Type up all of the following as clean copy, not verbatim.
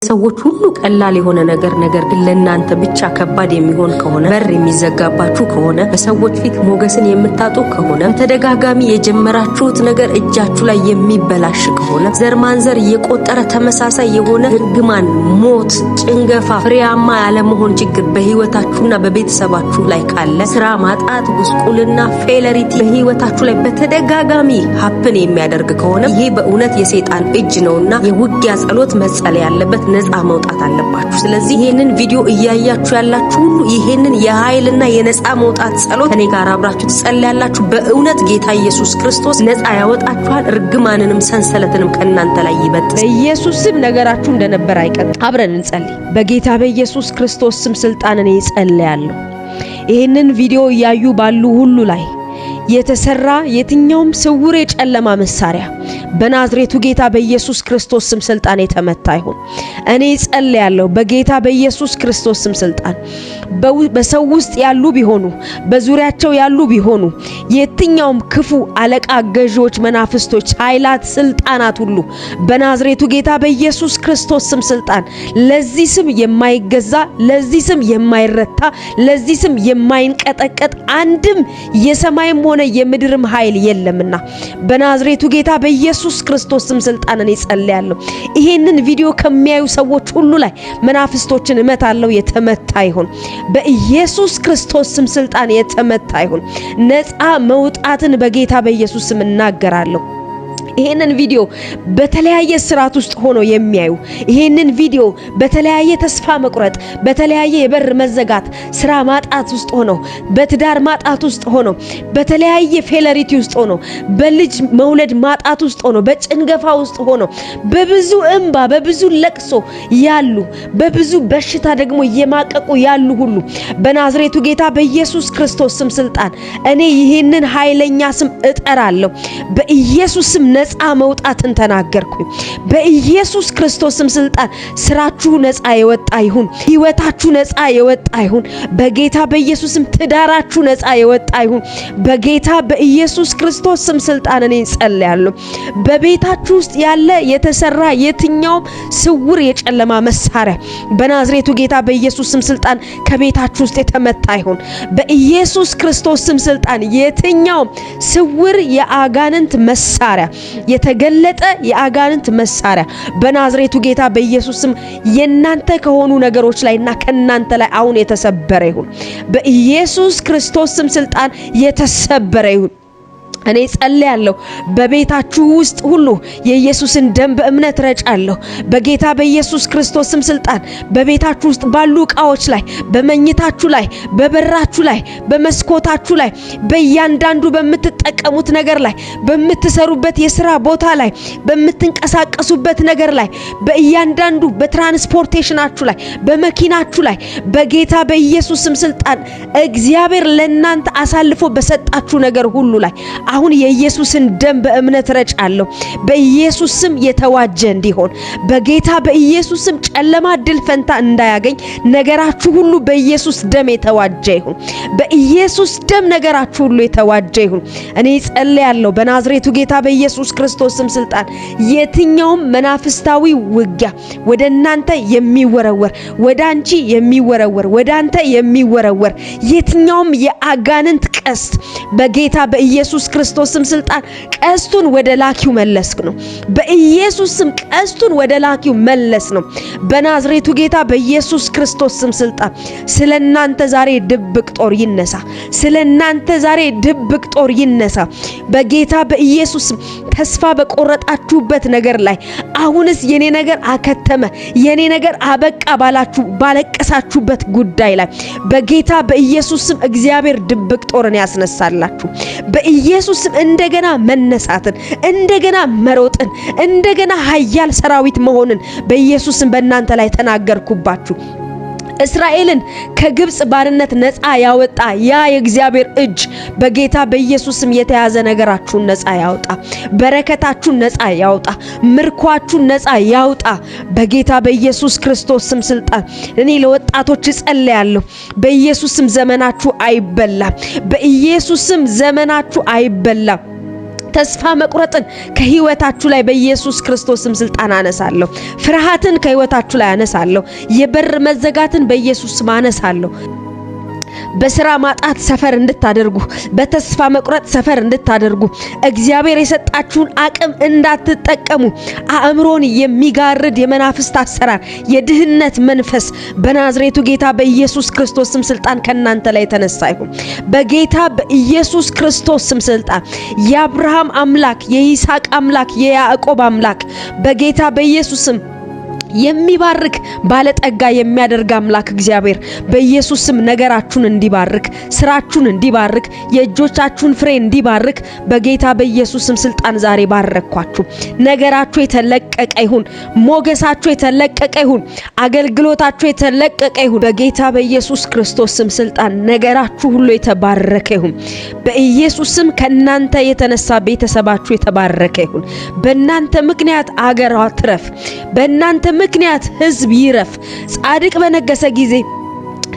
ሰዎች ሁሉ ቀላል የሆነ ነገር ግን ለእናንተ ብቻ ከባድ የሚሆን ከሆነ በር የሚዘጋባችሁ ከሆነ በሰዎች ፊት ሞገስን የምታጡ ከሆነ ተደጋጋሚ የጀመራችሁት ነገር እጃችሁ ላይ የሚበላሽ ከሆነ ዘር ማንዘር የቆጠረ ተመሳሳይ የሆነ እርግማን፣ ሞት፣ ጭንገፋ፣ ፍሬያማ ያለመሆን ችግር በህይወታችሁና በቤተሰባችሁ ላይ ካለ ስራ ማጣት፣ ጉስቁልና፣ ፌለሪቲ በህይወታችሁ ላይ በተደጋጋሚ ሀፕን የሚያደርግ ከሆነ ይሄ በእውነት የሰይጣን እጅ ነውና የውጊያ ጸሎት መጸለይ ያለበት ነፃ መውጣት አለባችሁ። ስለዚህ ይሄንን ቪዲዮ እያያችሁ ያላችሁ ሁሉ ይሄንን የኃይልና የነፃ መውጣት ጸሎት ከኔ ጋር አብራችሁ ትጸልያላችሁ። በእውነት ጌታ ኢየሱስ ክርስቶስ ነፃ ያወጣችኋል። እርግማንንም ሰንሰለትንም ከናንተ ላይ ይበጥስ። በኢየሱስ ስም ነገራችሁ እንደነበር አይቀጥል። አብረን እንጸልይ። በጌታ በኢየሱስ ክርስቶስ ስም ስልጣን እኔ ጸልያለሁ። ይሄንን ቪዲዮ እያዩ ባሉ ሁሉ ላይ የተሰራ የትኛውም ስውር የጨለማ መሳሪያ በናዝሬቱ ጌታ በኢየሱስ ክርስቶስ ስም ስልጣን የተመታ ይሁን። እኔ ጸልያለሁ በጌታ በኢየሱስ ክርስቶስ ስም ስልጣን በሰው ውስጥ ያሉ ቢሆኑ በዙሪያቸው ያሉ ቢሆኑ የትኛውም ክፉ አለቃ፣ ገዢዎች፣ መናፍስቶች፣ ኃይላት፣ ስልጣናት ሁሉ በናዝሬቱ ጌታ በኢየሱስ ክርስቶስ ስም ስልጣን ለዚህ ስም የማይገዛ ለዚህ ስም የማይረታ ለዚህ ስም የማይንቀጠቀጥ አንድም የሰማይም ሆነ የምድርም ኃይል የለምና በናዝሬቱ ጌታ በኢየሱስ ክርስቶስ ስም ስልጣን እኔ ጸልያለሁ። ይሄንን ቪዲዮ ከሚያዩ ሰዎች ሁሉ ላይ መናፍስቶችን እመታለሁ። የተመታ ይሁን በኢየሱስ ክርስቶስ ስም ስልጣን የተመታ ይሁን። ነፃ መውጣትን በጌታ በኢየሱስ ስም እናገራለሁ። ይሄንን ቪዲዮ በተለያየ ስርዓት ውስጥ ሆኖ የሚያዩ ይሄንን ቪዲዮ በተለያየ ተስፋ መቁረጥ፣ በተለያየ የበር መዘጋት፣ ስራ ማጣት ውስጥ ሆኖ፣ በትዳር ማጣት ውስጥ ሆኖ፣ በተለያየ ፌለሪቲ ውስጥ ሆኖ፣ በልጅ መውለድ ማጣት ውስጥ ሆኖ፣ በጭንገፋ ውስጥ ሆኖ፣ በብዙ እንባ በብዙ ለቅሶ ያሉ፣ በብዙ በሽታ ደግሞ እየማቀቁ ያሉ ሁሉ በናዝሬቱ ጌታ በኢየሱስ ክርስቶስ ስም ስልጣን እኔ ይሄንን ኃይለኛ ስም እጠራለሁ። በኢየሱስ ስም ነፃ መውጣትን ተናገርኩኝ። በኢየሱስ ክርስቶስ ስም ስልጣን ስራችሁ ነፃ የወጣ ይሁን። ህይወታችሁ ነፃ የወጣ ይሁን። በጌታ በኢየሱስ ስም ትዳራችሁ ነፃ የወጣ ይሁን። በጌታ በኢየሱስ ክርስቶስ ስም ስልጣን እኔ ጸልያለሁ። በቤታችሁ ውስጥ ያለ የተሰራ የትኛውም ስውር የጨለማ መሳሪያ በናዝሬቱ ጌታ በኢየሱስ ስም ስልጣን ከቤታችሁ ውስጥ የተመታ ይሁን። በኢየሱስ ክርስቶስ ስም ስልጣን የትኛውም ስውር የአጋንንት መሳሪያ የተገለጠ የአጋንንት መሳሪያ በናዝሬቱ ጌታ በኢየሱስ ስም የናንተ ከሆኑ ነገሮች ላይና ከናንተ ላይ አሁን የተሰበረ ይሁን። በኢየሱስ ክርስቶስ ስም ስልጣን የተሰበረ ይሁን። እኔ ጸልያለሁ በቤታችሁ ውስጥ ሁሉ የኢየሱስን ደም በእምነት ረጫለሁ። በጌታ በኢየሱስ ክርስቶስ ስም ስልጣን በቤታችሁ ውስጥ ባሉ ዕቃዎች ላይ፣ በመኝታችሁ ላይ፣ በበራችሁ ላይ፣ በመስኮታችሁ ላይ፣ በእያንዳንዱ በምትጠቀሙት ነገር ላይ፣ በምትሰሩበት የሥራ ቦታ ላይ፣ በምትንቀሳቀሱበት ነገር ላይ፣ በእያንዳንዱ በትራንስፖርቴሽናችሁ ላይ፣ በመኪናችሁ ላይ በጌታ በኢየሱስ ስም ስልጣን እግዚአብሔር ለእናንተ አሳልፎ በሰጣችሁ ነገር ሁሉ ላይ አሁን የኢየሱስን ደም በእምነት ረጫለሁ። በኢየሱስ ስም የተዋጀ እንዲሆን በጌታ በኢየሱስ ስም ጨለማ ድል ፈንታ እንዳያገኝ ነገራችሁ ሁሉ በኢየሱስ ደም የተዋጀ ይሁን። በኢየሱስ ደም ነገራችሁ ሁሉ የተዋጀ ይሁን። እኔ ጸልያለሁ በናዝሬቱ ጌታ በኢየሱስ ክርስቶስ ስም ስልጣን የትኛውም መናፍስታዊ ውጊያ ወደ እናንተ የሚወረወር፣ ወደ አንቺ የሚወረወር፣ ወደ አንተ የሚወረወር የትኛውም የአጋንንት ቀስት በጌታ በኢየሱስ ክርስቶስ ስም ስልጣን ቀስቱን ወደ ላኪው መለስክ ነው። በኢየሱስ ስም ቀስቱን ወደ ላኪው መለስ ነው። በናዝሬቱ ጌታ በኢየሱስ ክርስቶስ ስም ስልጣን ስለናንተ ዛሬ ድብቅ ጦር ይነሳ። ስለናንተ ዛሬ ድብቅ ጦር ይነሳ። በጌታ በኢየሱስ ስም ተስፋ በቆረጣችሁበት ነገር ላይ አሁንስ የኔ ነገር አከተመ፣ የኔ ነገር አበቃ ባላችሁ ባለቀሳችሁበት ጉዳይ ላይ በጌታ በኢየሱስ ስም እግዚአብሔር ድብቅ ጦርን ያስነሳላችሁ። በኢየሱስ ስም እንደገና መነሳትን፣ እንደገና መሮጥን፣ እንደገና ኃያል ሰራዊት መሆንን በኢየሱስ ስም በእናንተ ላይ ተናገርኩባችሁ። እስራኤልን ከግብጽ ባርነት ነፃ ያወጣ ያ የእግዚአብሔር እጅ በጌታ በኢየሱስ ስም የተያዘ ነገራችሁን ነፃ ያውጣ። በረከታችሁን ነፃ ያውጣ። ምርኳችሁን ነፃ ያውጣ። በጌታ በኢየሱስ ክርስቶስ ስም ስልጣን እኔ ለወጣቶች ጸልያለሁ። በኢየሱስ ስም ዘመናችሁ አይበላም። በኢየሱስ ስም ዘመናችሁ አይበላም። ተስፋ መቁረጥን ከህይወታችሁ ላይ በኢየሱስ ክርስቶስም ስልጣን አነሳለሁ። ፍርሃትን ከህይወታችሁ ላይ አነሳለሁ። የበር መዘጋትን በኢየሱስ ስም አነሳለሁ። በስራ ማጣት ሰፈር እንድታደርጉ፣ በተስፋ መቁረጥ ሰፈር እንድታደርጉ፣ እግዚአብሔር የሰጣችሁን አቅም እንዳትጠቀሙ አእምሮን የሚጋርድ የመናፍስት አሰራር፣ የድህነት መንፈስ በናዝሬቱ ጌታ በኢየሱስ ክርስቶስ ስም ስልጣን ከናንተ ላይ ተነሳ ይሁን። በጌታ በኢየሱስ ክርስቶስ ስም ስልጣን የአብርሃም አምላክ፣ የይስሐቅ አምላክ፣ የያዕቆብ አምላክ በጌታ በኢየሱስ ስም የሚባርክ ባለጠጋ የሚያደርግ አምላክ እግዚአብሔር በኢየሱስ ስም ነገራችሁን እንዲባርክ፣ ስራችሁን እንዲባርክ፣ የእጆቻችሁን ፍሬ እንዲባርክ በጌታ በኢየሱስ ስም ስልጣን ዛሬ ባረኳችሁ። ነገራችሁ የተለቀቀ ይሁን። ሞገሳችሁ የተለቀቀ ይሁን። አገልግሎታችሁ የተለቀቀ ይሁን። በጌታ በኢየሱስ ክርስቶስ ስም ስልጣን ነገራችሁ ሁሉ የተባረከ ይሁን። በኢየሱስ ስም ከናንተ የተነሳ ቤተሰባችሁ የተባረከ ይሁን። በእናንተ ምክንያት አገሯ ትረፍ። በእናንተ ምክንያት ህዝብ ይረፍ። ጻድቅ በነገሰ ጊዜ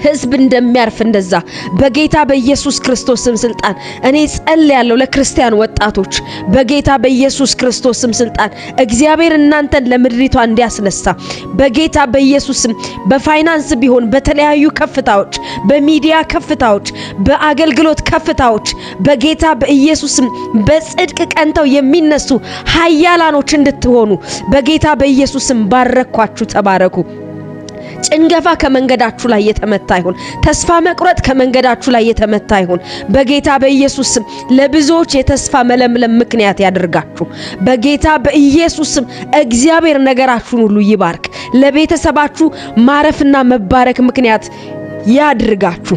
ህዝብ እንደሚያርፍ እንደዛ በጌታ በኢየሱስ ክርስቶስ ስም ስልጣን እኔ ጸልያለሁ ለክርስቲያን ወጣቶች በጌታ በኢየሱስ ክርስቶስ ስም ስልጣን እግዚአብሔር እናንተን ለምድሪቷ እንዲያስነሳ በጌታ በኢየሱስ ስም በፋይናንስ ቢሆን በተለያዩ ከፍታዎች፣ በሚዲያ ከፍታዎች፣ በአገልግሎት ከፍታዎች በጌታ በኢየሱስ ስም በጽድቅ ቀንተው የሚነሱ ኃያላኖች እንድትሆኑ በጌታ በኢየሱስ ስም ባረኳችሁ። ተባረኩ። ጭንገፋ ከመንገዳችሁ ላይ የተመታ ይሁን። ተስፋ መቁረጥ ከመንገዳችሁ ላይ የተመታ ይሁን። በጌታ በኢየሱስ ስም ለብዙዎች የተስፋ መለምለም ምክንያት ያደርጋችሁ። በጌታ በኢየሱስ ስም እግዚአብሔር ነገራችሁን ሁሉ ይባርክ። ለቤተሰባችሁ ማረፍና መባረክ ምክንያት ያድርጋችሁ።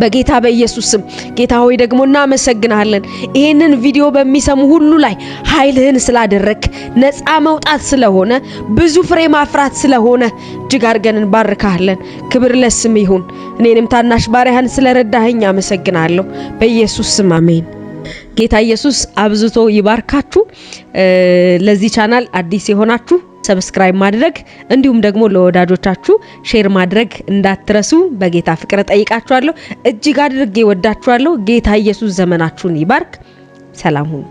በጌታ በኢየሱስ ስም ጌታ ሆይ ደግሞ እናመሰግናለን። ይሄንን ቪዲዮ በሚሰሙ ሁሉ ላይ ኃይልህን ስላደረክ ነፃ መውጣት ስለሆነ ብዙ ፍሬ ማፍራት ስለሆነ እጅግ አድርገን እንባርካለን። ክብር ለስም ይሁን። እኔንም ታናሽ ባሪያህን ስለረዳኸኝ አመሰግናለሁ። በኢየሱስ ስም አሜን። ጌታ ኢየሱስ አብዝቶ ይባርካችሁ። ለዚህ ቻናል አዲስ የሆናችሁ ሰብስክራይብ ማድረግ እንዲሁም ደግሞ ለወዳጆቻችሁ ሼር ማድረግ እንዳትረሱ በጌታ ፍቅር ጠይቃችኋለሁ። እጅግ አድርጌ ወዳችኋለሁ። ጌታ ኢየሱስ ዘመናችሁን ይባርክ። ሰላም ሁኑ።